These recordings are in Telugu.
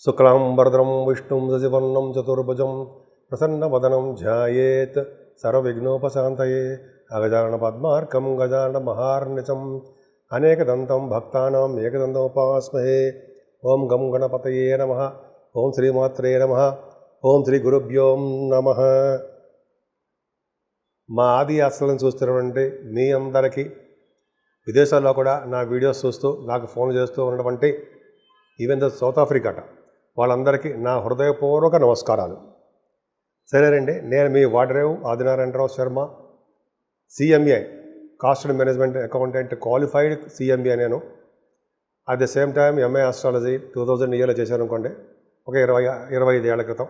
శుక్లాంబరధరం విష్ణుం శశివర్ణం చతుర్భుజం ప్రసన్నవదనం ధ్యాయేత్ సర్వవిఘ్నోపశాంతయే అగజానన పద్మార్కం గజానన మహార్నిశం అనేకదంతం భక్తానాం ఏకదంతముపాస్మహే. ఓం గం గణపతయే నమః. ఓం శ్రీమాత్రే నమః. ఓం శ్రీ గురుభ్యో నమః. మా ఆది ఆశలను చూస్తున్నటువంటి మీ అందరికీ విదేశాల్లో కూడా నా వీడియోస్ చూస్తూ నాకు ఫోన్ చేస్తూ ఉన్నటువంటి ఈవెన్ ద సౌత్ ఆఫ్రికాట వాళ్ళందరికీ నా హృదయపూర్వక నమస్కారాలు. సరేనండి, నేను మీ Vadarevu Adinarayanarao Sharma, CMA cost and management accountant, qualified CMA. నేను at the same time MA astrology 2000 ఇయర్లో చేశాను అనుకోండి, ఒక 25 ఏళ్ల క్రితం.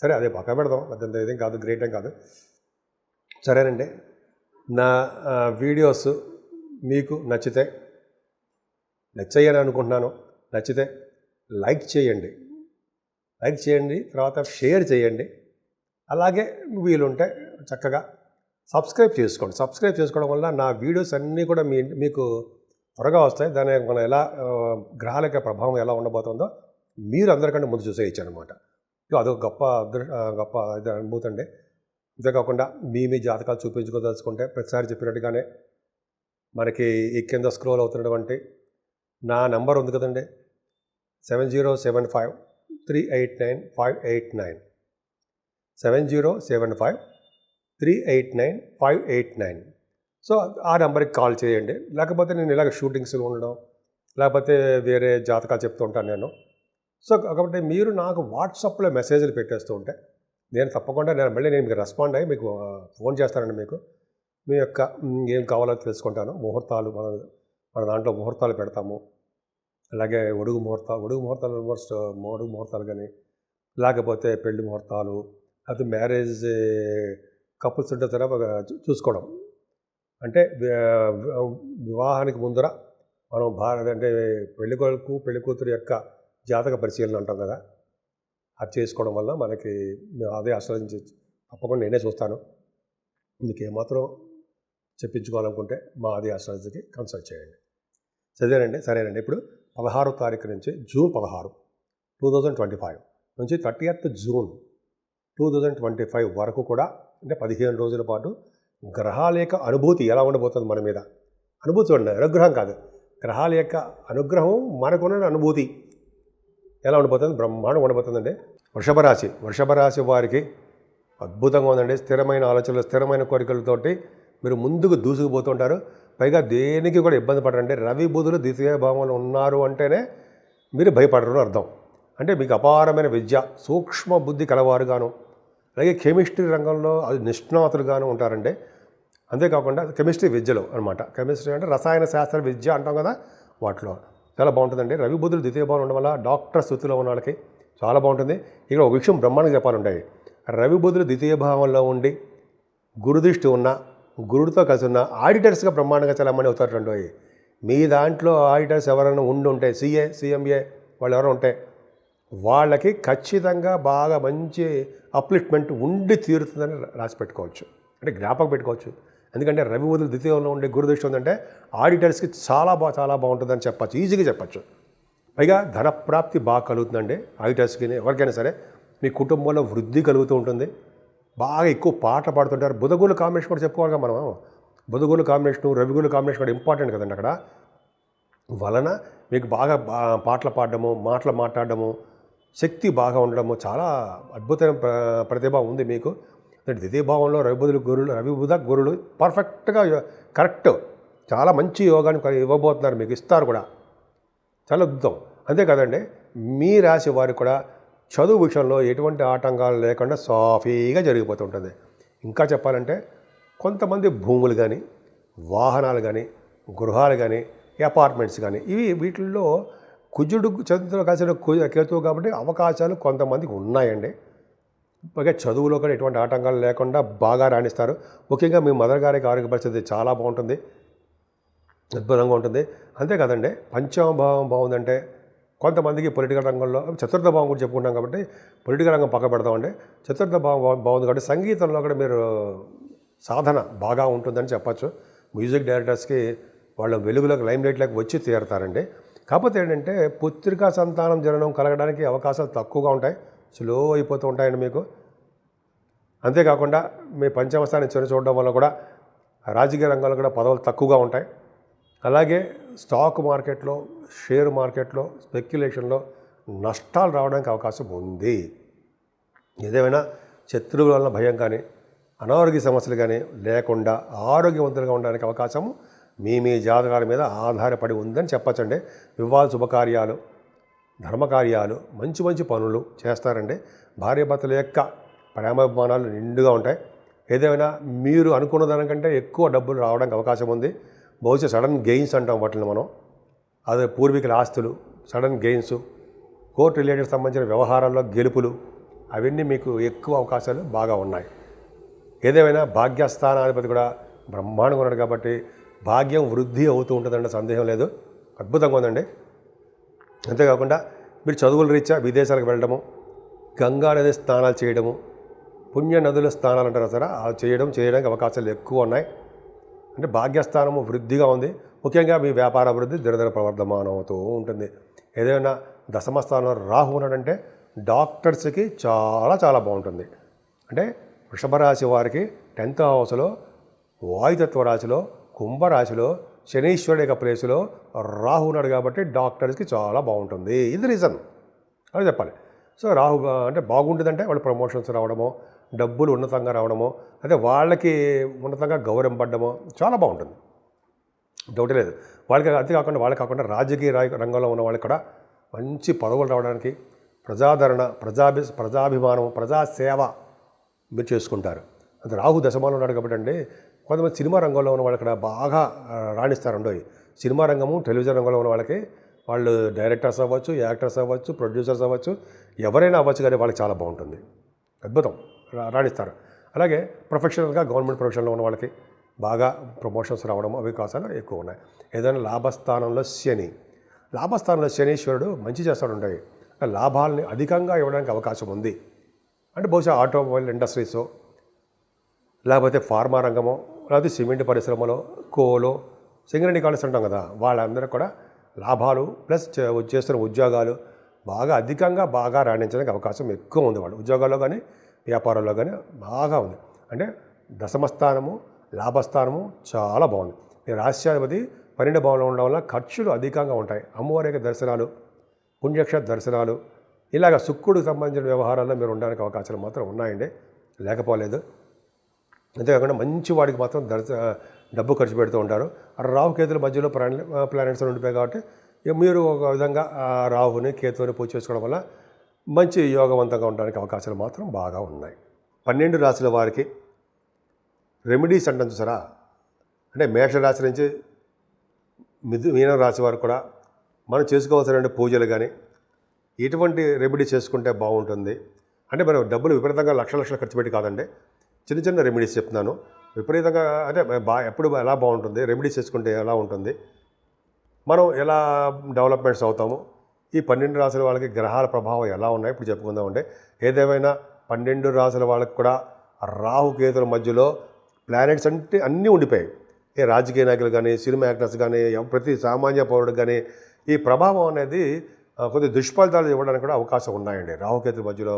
సరే, అదే పక్క పెడదాం, పెద్ద ఇదేం కాదు, గ్రేట్ ఏం కాదు. సరేనండి, నా వీడియోస్ మీకు నచ్చాయని అనుకుంటున్నాను. నచ్చితే లైక్ చేయండి, తర్వాత షేర్ చేయండి. అలాగే వీలుంటే చక్కగా సబ్స్క్రైబ్ చేసుకోండి. సబ్స్క్రైబ్ చేసుకోవడం వల్ల నా వీడియోస్ అన్నీ కూడా మీకు త్వరగా వస్తాయి. దాని మన ఎలా గ్రహాల యొక్క ప్రభావం ఎలా ఉండబోతుందో మీరు అందరికంటే ముందు చూసేయచ్చు అనమాట. అదొక గొప్ప అనుభూతి అండి. అంతేకాకుండా మీ జాతకాలు చూపించుకోదలుచుకుంటే ప్రతిసారి చెప్పినట్టుగానే మనకి ఈ కింద స్క్రోల్ అవుతున్నటువంటి నా నంబర్ ఉంది కదండి, 7075389589, 7075389589. సో ఆ నెంబర్కి కాల్ చేయండి. లేకపోతే నేను ఇలాగ షూటింగ్స్లో ఉండడం, లేకపోతే వేరే జాతకాలు చెప్తూ ఉంటాను నేను. సో కాబట్టి మీరు నాకు వాట్సాప్లో మెసేజ్లు పెట్టేస్తూ ఉంటే నేను తప్పకుండా మళ్ళీ నేను మీకు రెస్పాండ్ అయ్యి మీకు ఫోన్ చేస్తానండి. మీకు మీ యొక్క ఏం కావాలో తెలుసుకుంటాను. ముహూర్తాలు మన దాంట్లో ముహూర్తాలు పెడతాము. అలాగే ఒడుగు ముహూర్తాలు కానీ, లేకపోతే పెళ్లి ముహూర్తాలు, లేకపోతే మ్యారేజ్ కపుల్స్ ఉంటే సరే చూసుకోవడం. అంటే వివాహానికి ముందర మనం అంటే పెళ్లి కొడుకు పెళ్లి కూతురు యొక్క జాతక పరిశీలన అంటాం కదా, అది చేసుకోవడం వల్ల మనకి అదే ఆశ్రయించి తప్పకుండా నేనే చూస్తాను. మీకు ఏమాత్రం చెప్పించుకోవాలనుకుంటే మా ఆది ఆస్ట్రాలజీకి కన్సల్ట్ చేయండి. సరేనండి. ఇప్పుడు 16వ తారీఖు నుంచి జూన్ 16, 2025 నుంచి 30th జూన్ 2025 వరకు కూడా, అంటే 15 రోజుల పాటు గ్రహాల యొక్క అనుభూతి ఎలా ఉండబోతుంది మన మీద. అనుభూతి చూడండి, అనుగ్రహం కాదు, గ్రహాల యొక్క అనుగ్రహం మనకున్న అనుభూతి ఎలా ఉండిపోతుంది, బ్రహ్మాండం ఉండబోతుందండి. వృషభ రాశి వారికి అద్భుతంగా ఉందండి. స్థిరమైన ఆలోచనలు, స్థిరమైన కోరికలతోటి మీరు ముందుకు దూసుకుపోతుంటారు. పైగా దేనికి కూడా ఇబ్బంది పడరండి. రవి బుధులు ద్వితీయ భావంలో ఉన్నారు అంటేనే మీరు భయపడరు అర్థం. అంటే మీకు అపారమైన విద్య, సూక్ష్మ బుద్ధి కలవారుగాను, అలాగే కెమిస్ట్రీ రంగంలో అది నిష్ణాతులుగాను ఉంటారండి. అంతేకాకుండా కెమిస్ట్రీ విద్యలో అనమాట, కెమిస్ట్రీ అంటే రసాయన శాస్త్ర విద్య అంటాం కదా, వాటిలో చాలా బాగుంటుందండి. రవి బుధులు ద్వితీయ భావం ఉండడం వల్ల డాక్టర్ స్థితిలో ఉన్న వాళ్ళకి చాలా బాగుంటుంది. ఇక్కడ ఒక విషయం బ్రహ్మాండంగా చెప్పాలంటాయి. రవి బుధులు ద్వితీయ భావంలో ఉండి గురుదృష్టి ఉన్న, గురుడితో కలిసి ఉన్న ఆడిటర్స్గా బ్రహ్మాండంగా చాలామంది అవుతారండి. మీ దాంట్లో ఆడిటర్స్ ఎవరైనా ఉంటే, సిఎంఏ వాళ్ళు ఎవరైనా ఉంటే వాళ్ళకి ఖచ్చితంగా బాగా మంచి అప్లిఫ్ట్మెంట్ ఉండి తీరుతుందని రాసి పెట్టుకోవచ్చు, అంటే జ్ఞాపకం పెట్టుకోవచ్చు. ఎందుకంటే రవి బుధులు ద్వితీయంలో ఉండే గురుదృష్టి ఉందంటే ఆడిటర్స్కి చాలా బాగుంటుందని చెప్పచ్చు, ఈజీగా చెప్పచ్చు. పైగా ధనప్రాప్తి బాగా కలుగుతుందండి ఆడిటర్స్కి. ఎవరికైనా సరే మీ కుటుంబంలో వృద్ధి కలుగుతూ ఉంటుంది. బాగా ఎక్కువ పాటలు పాడుతుంటారు. బుధగుల కాంబినేషన్ కూడా చెప్పుకోవాలి మనం. బుధగుల కాంబినేషను, రవిగుల కాంబినేషన్ కూడా ఇంపార్టెంట్ కదండి. అక్కడ వలన మీకు బాగా పాటలు పాడడము, మాటలు మాట్లాడడము, శక్తి బాగా ఉండడము, చాలా అద్భుతమైన ప్రతిభ ఉంది మీకు. ద్వితీయ భావంలో రవి బుధ గురులు పర్ఫెక్ట్గా కరెక్ట్, చాలా మంచి యోగాన్ని ఇవ్వబోతున్నారు, మీకు ఇస్తారు కూడా, చాలా అద్భుతం. అంతే కదండి, మీ రాశి వారికి కూడా చదువు విషయంలో ఎటువంటి ఆటంకాలు లేకుండా సాఫీగా జరిగిపోతుంటుంది. ఇంకా చెప్పాలంటే కొంతమంది భూములు కానీ, వాహనాలు కానీ, గృహాలు కానీ, అపార్ట్మెంట్స్ కానీ, వీటిల్లో కుజుడు చంద్రుడు కలిసిన కేతువు కాబట్టి అవకాశాలు కొంతమందికి ఉన్నాయండి. పైగా చదువులో కూడా ఎటువంటి ఆటంకాలు లేకుండా బాగా రాణిస్తారు. ముఖ్యంగా మీ మదర్ గారికి ఆరోగ్య పరిస్థితి చాలా బాగుంటుంది, అద్భుతంగా ఉంటుంది. అంతే కదండి, పంచమ భావం బాగుందంటే కొంతమందికి పొలిటికల్ రంగంలో, చతుర్థ భావం కూడా చెప్పుకుంటాం కాబట్టి పొలిటికల్ రంగం పక్క పెడతామండి. చతుర్థ భావం బాగుంది కాబట్టి సంగీతంలో కూడా మీరు సాధన బాగా ఉంటుందని చెప్పచ్చు. మ్యూజిక్ డైరెక్టర్స్కి వాళ్ళ వెలుగులోకి లైమ్ లైట్లోకి వచ్చి తీరుతారండి. కాకపోతే ఏంటంటే పుత్రికా సంతానం జననం కలగడానికి అవకాశాలు తక్కువగా ఉంటాయి, స్లో అయిపోతూ ఉంటాయండి మీకు. అంతేకాకుండా మీ పంచమ స్థానం చెడు చూడడం వల్ల కూడా రాజకీయ రంగంలో కూడా పదవులు తక్కువగా ఉంటాయి. అలాగే స్టాక్ మార్కెట్లో, షేర్ మార్కెట్లో, స్పెక్యులేషన్లో నష్టాలు రావడానికి అవకాశం ఉంది. ఏదేమైనా శత్రువుల వలన భయం కానీ, అనారోగ్య సమస్యలు కానీ లేకుండా ఆరోగ్యవంతులుగా ఉండడానికి అవకాశము మీ జాతకాల మీద ఆధారపడి ఉందని చెప్పచ్చండి. వివాహ శుభకార్యాలు, ధర్మకార్యాలు, మంచి మంచి పనులు చేస్తారండి. భార్యాభర్తల యొక్క ప్రేమాభిమానాలు నిండుగా ఉంటాయి. ఏదేమైనా మీరు అనుకున్న దానికంటే ఎక్కువ డబ్బులు రావడానికి అవకాశం ఉంది. బహుశా సడన్ గెయిన్స్ అంటాం వాటిని మనం. అదే పూర్వీకుల ఆస్తులు, సడన్ గెయిన్స్, కోర్టు రిలేటెడ్ సంబంధించిన వ్యవహారాల్లో గెలుపులు, అవన్నీ మీకు ఎక్కువ అవకాశాలు బాగా ఉన్నాయి. ఏదేమైనా భాగ్యస్థానాధిపతి కూడా బ్రహ్మాండంగా ఉన్నాడు కాబట్టి భాగ్యం వృద్ధి అవుతూ ఉంటుందంటే సందేహం లేదు. అద్భుతంగా ఉందండి. అంతేకాకుండా మీరు చదువుల రీత్యా విదేశాలకు వెళ్ళడము, గంగా నది స్నానాలు చేయడము, పుణ్య నదుల స్నానాలు అంటారు సరే, అది చేయడానికి అవకాశాలు ఎక్కువ ఉన్నాయి. అంటే భాగ్యస్థానము వృద్ధిగా ఉంది. ముఖ్యంగా మీ వ్యాపార అభివృద్ధి దినదిన ప్రవర్ధమానం అవుతూ ఉంటుంది. ఏదైనా దశమ స్థానంలో రాహు ఉన్నాడంటే డాక్టర్స్కి చాలా చాలా బాగుంటుంది. అంటే వృషభ రాశి వారికి 10th హౌస్లో, వాయుతత్వ రాశిలో, కుంభరాశిలో, శనీశ్వరుడు యొక్క ప్లేసులో రాహు ఉన్నాడు కాబట్టి డాక్టర్స్కి చాలా బాగుంటుంది. ఇది రీజన్ అని చెప్పాలి. సో రాహు అంటే బాగుంటుందంటే వాళ్ళు ప్రమోషన్స్ రావడమో, డబ్బులు ఉన్నతంగా రావడమో, అదే వాళ్ళకి ఉన్నతంగా గౌరవింపడమో చాలా బాగుంటుంది, డౌట్ లేదు. వాళ్ళకి అంతేకాకుండా వాళ్ళకి కాకుండా రాజకీయ రంగంలో ఉన్న వాళ్ళకి కూడా మంచి పదవులు రావడానికి, ప్రజాదరణ, ప్రజాభిమానం, ప్రజాసేవ మీరు చేసుకుంటారు. అంత రాహు దశమాలు ఉన్నాడు కాబట్టి అండి కొంతమంది సినిమా రంగంలో ఉన్న వాళ్ళు ఇక్కడ బాగా రాణిస్తారండి. సినిమా రంగము, టెలివిజన్ రంగంలో ఉన్న వాళ్ళకి వాళ్ళు డైరెక్టర్స్ అవ్వచ్చు, యాక్టర్స్ అవ్వచ్చు, ప్రొడ్యూసర్స్ అవ్వచ్చు, ఎవరైనా అవ్వచ్చు, కానీ వాళ్ళకి చాలా బాగుంటుంది, అద్భుతం రాణిస్తారు. అలాగే ప్రొఫెషనల్గా గవర్నమెంట్ ప్రొఫెషన్లో ఉన్న వాళ్ళకి బాగా ప్రమోషన్స్ రావడం అవకాశాలు ఎక్కువ ఉన్నాయి. ఏదైనా లాభస్థానంలో శనీశ్వరుడు మంచి చేస్తాడు ఉంటాయి, లాభాలని అధికంగా ఇవ్వడానికి అవకాశం ఉంది. అంటే బహుశా ఆటోమొబైల్ ఇండస్ట్రీసో, లేకపోతే ఫార్మా రంగమో, లేకపోతే సిమెంట్ పరిశ్రమలో, కోలో, సింగరేణి కాలేజ్ అంటాం కదా, వాళ్ళందరూ కూడా లాభాలు ప్లస్ చేస్తున్న ఉద్యోగాలు బాగా అధికంగా బాగా రాణించడానికి అవకాశం ఎక్కువ ఉంది. వాళ్ళు ఉద్యోగాల్లో కానీ వ్యాపారంలో కానీ బాగా ఉంది. అంటే దశమస్థానము, లాభస్థానము చాలా బాగుంది. ఈ రాష్ట్రాధిపతి 12వ భావంలో ఉండడం వల్ల ఖర్చులు అధికంగా ఉంటాయి. అమ్మవారి యొక్క దర్శనాలు, పుణ్యక్షేత్ర దర్శనాలు, ఇలాగ శుక్రుడికి సంబంధించిన వ్యవహారాల్లో మీరు ఉండడానికి అవకాశాలు మాత్రం ఉన్నాయండి, లేకపోలేదు. అంతేకాకుండా మంచి వాడికి మాత్రం డబ్బు ఖర్చు పెడుతూ ఉంటారు. రాహుకేతుల మధ్యలో ప్లానెట్స్ ఉండిపోయాయి కాబట్టి మీరు ఒక విధంగా రాహుని, కేతువుని పూజ చేసుకోవడం వల్ల మంచి యోగవంతంగా ఉండడానికి అవకాశాలు మాత్రం బాగా ఉన్నాయి. 12 రాశుల వారికి రెమెడీస్ అంటాం చూసారా, అంటే మేషరాశి నుంచి మీన రాశి వారు కూడా మనం చేసుకోవాల్సిన పూజలు కానీ ఎటువంటి రెమెడీ చేసుకుంటే బాగుంటుంది అంటే, మనం డబ్బులు విపరీతంగా లక్షలు ఖర్చు పెట్టి కాదండి, చిన్న చిన్న రెమెడీస్ చెప్తున్నాను. విపరీతంగా అంటే ఎప్పుడు ఎలా బాగుంటుంది, రెమెడీస్ చేసుకుంటే ఎలా ఉంటుంది, మనం ఎలా డెవలప్మెంట్స్ అవుతాము, ఈ 12 రాశుల వాళ్ళకి గ్రహాల ప్రభావం ఎలా ఉన్నాయి ఇప్పుడు చెప్పుకుందామంటే. ఏదేమైనా 12 రాశుల వాళ్ళకి కూడా రాహుకేతుల మధ్యలో ప్లానెట్స్ అంటే అన్నీ ఉండిపోయాయి. ఏ రాజకీయ నాయకులు కానీ, సినిమా యాక్టర్స్ కానీ, ప్రతి సామాన్య పౌరుడు కానీ ఈ ప్రభావం అనేది కొద్ది దుష్ఫలితాలు ఇవ్వడానికి కూడా అవకాశం ఉన్నాయండి. రాహుకేతుల మధ్యలో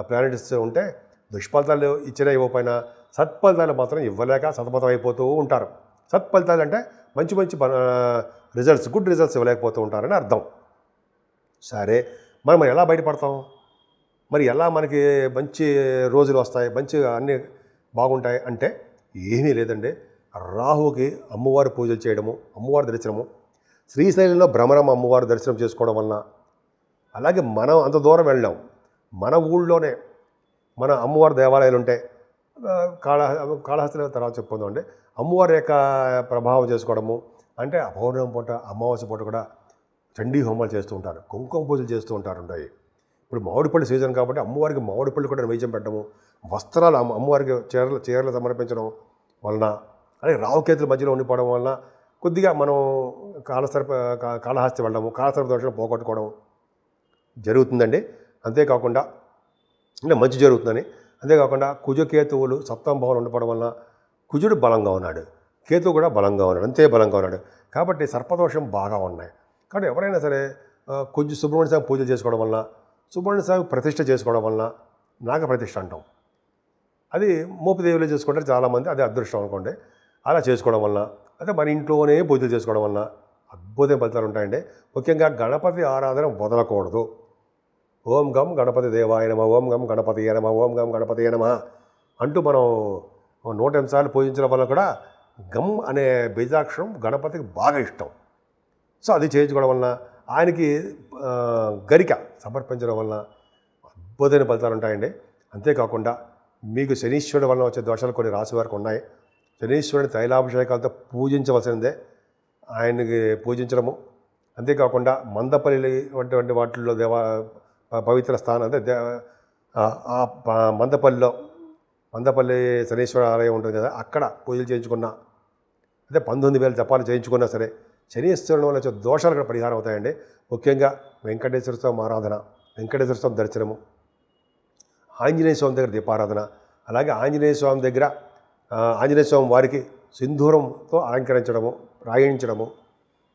ప్లానెట్స్ ఉంటే దుష్ఫలితాలు ఇచ్చినా ఇవ్వకపోయినా సత్ఫలితాలు మాత్రం ఇవ్వలేక సతమతం అయిపోతూ ఉంటారు. సత్ఫలితాలు అంటే మంచి మంచి రిజల్ట్స్, గుడ్ రిజల్ట్స్ ఇవ్వలేకపోతూ ఉంటారని అర్థం. సరే, మనం ఎలా బయటపడతాం, మరి ఎలా మనకి మంచి రోజులు వస్తాయి, మంచిగా అన్నీ బాగుంటాయి అంటే ఏమీ లేదండి. రాహుకి అమ్మవారి పూజలు చేయడము, అమ్మవారి దర్శనము, శ్రీశైలంలో భ్రమరం అమ్మవారి దర్శనం చేసుకోవడం వలన, అలాగే మనం అంత దూరం వెళ్ళాం, మన ఊళ్ళోనే మన అమ్మవారి దేవాలయాలు ఉంటాయి. కాళహస్తిలో తర్వాత చెప్పుకుందామండి. అమ్మవారి యొక్క ప్రభావం చేసుకోవడము అంటే పౌర్ణమి పూట, అమావాస్య పూట కూడా చండీ హోమాలు చేస్తూ ఉంటారు, కుంకుమ పూజలు చేస్తూ ఉంటారు. ఇప్పుడు మామిడిపళ్ళు సీజన్ కాబట్టి అమ్మవారికి మామిడిపళ్ళు కూడా నైవేద్యం పెట్టడము, వస్త్రాలు అమ్మవారికి చీరలు సమర్పించడం వలన, అలాగే రాహుకేతుల మధ్యలో ఉండిపోవడం వలన కొద్దిగా మనం కాళహస్తి వెళ్ళడము, కాళసర్ప దోషం పోగొట్టుకోవడం జరుగుతుందండి. అంతేకాకుండా అంటే మంచి జరుగుతుందని. అంతేకాకుండా కుజకేతువులు 7వ భావంలో ఉండిపోవడం వలన కుజుడు బలంగా ఉన్నాడు, కేతువు కూడా బలంగా ఉన్నాడు, అంతే బలంగా ఉన్నాడు కాబట్టి సర్పదోషం బాగా ఉన్నాయి. కాబట్టి ఎవరైనా సరే కొంచెం సుబ్రహ్మణ్య స్వామి పూజలు చేసుకోవడం వలన, సుబ్రహ్మణ్య స్వామి ప్రతిష్ఠ చేసుకోవడం వలన, నాగ ప్రతిష్ఠ అంటాం, అది మోపిదేవిలో చేసుకుంటారు చాలామంది, అది అదృష్టం అనుకోండి. అలా చేసుకోవడం వలన, అయితే మన ఇంట్లోనే పూజలు చేసుకోవడం వలన అద్భుతమైన ఫలితాలు ఉంటాయండి. ముఖ్యంగా గణపతి ఆరాధన వదలకూడదు. ఓం గం గణపతి దేవాయ నమ, ఓం గం గణపతి నమ, ఓం గం గణపతి నమ అంటూ మనం 108 సార్లు పూజించడం వల్ల కూడా గమ్ అనే బీజాక్షరం గణపతికి బాగా ఇష్టం. సో అది చేయించుకోవడం వలన, ఆయనకి గరిక సమర్పించడం వలన అద్భుతమైన ఫలితాలు ఉంటాయండి. అంతేకాకుండా మీకు శనీశ్వరుడు వలన వచ్చే దోషాలు కొన్ని రాశి వారికి ఉన్నాయి. శనీశ్వరుని తైలాభిషేకాలతో పూజించవలసిందే, ఆయనకి పూజించడము. అంతేకాకుండా మందపల్లి వంటి వాటిల్లో పవిత్ర స్థానం, అంటే మందపల్లి శనీశ్వర ఆలయం ఉంటుంది కదా, అక్కడ పూజలు చేయించుకున్నా, అదే 19,000 జపాలు చేయించుకున్నా సరే శనీశ్వరుని వల్ల వచ్చే దోషాలు కూడా పరిహారం అవుతాయండి. ముఖ్యంగా వెంకటేశ్వర స్వామి ఆరాధన, వెంకటేశ్వర స్వామి దర్శనము, ఆంజనేయ స్వామి దగ్గర దీపారాధన, అలాగే ఆంజనేయ స్వామి దగ్గర ఆంజనేయ స్వామి వారికి సింధూరంతో అలంకరించడము, రాయించడము,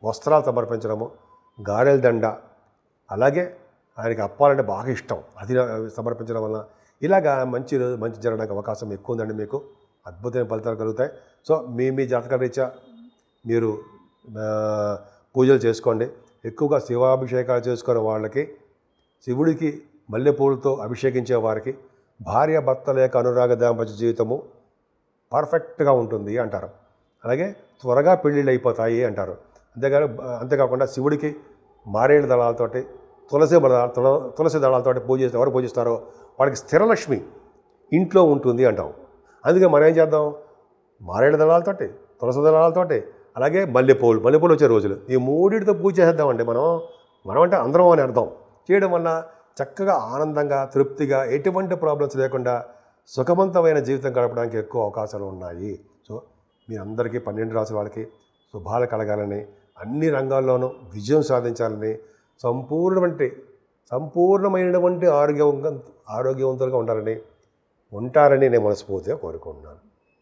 వస్త్రాలు సమర్పించడము, గారెల దండ, అలాగే ఆయనకి అప్పాలంటే బాగా ఇష్టం, అది సమర్పించడం వలన ఇలాగా మంచి జరగడానికి అవకాశం ఎక్కువ ఉందండి. మీకు అద్భుతమైన ఫలితాలు కలుగుతాయి. సో మీ జాతక రీత్యా మీరు పూజలు చేసుకోండి. ఎక్కువగా శివాభిషేకాలు చేసుకునే వాళ్ళకి, శివుడికి మల్లెపూలతో అభిషేకించే వారికి భార్య భర్తల యొక్క అనురాగ దాంపత్య జీవితము పర్ఫెక్ట్గా ఉంటుంది అంటారు. అలాగే త్వరగా పెళ్ళిళ్ళు అయిపోతాయి అంటారు. అంతేకాకుండా శివుడికి మారేడు దళాలతోటి, తులసి దళాలతోటి ఎవరు పూజిస్తారో వాడికి స్థిరలక్ష్మి ఇంట్లో ఉంటుంది అంటాం. అందుకే మనం ఏం చేద్దాం, మారేడు దళాలతోటి, తులసి దళాలతోటి, అలాగే మల్లెపూలు వచ్చే రోజులు, ఈ మూడింటితో పూజ చేసేద్దామండి. మనం అంటే అందరం అని అర్థం. చేయడం వల్ల చక్కగా ఆనందంగా, తృప్తిగా, ఎటువంటి ప్రాబ్లమ్స్ లేకుండా సుఖవంతమైన జీవితం గడపడానికి ఎక్కువ అవకాశాలు ఉన్నాయి. సో మీ అందరికీ 12 రాసుల వాళ్ళకి శుభాలు కలగాలని, అన్ని రంగాల్లోనూ విజయం సాధించాలని, సంపూర్ణమైనటువంటి ఆరోగ్యవంతులుగా ఉంటారని నేను మనస్ఫూర్తిగా కోరుకుంటున్నాను.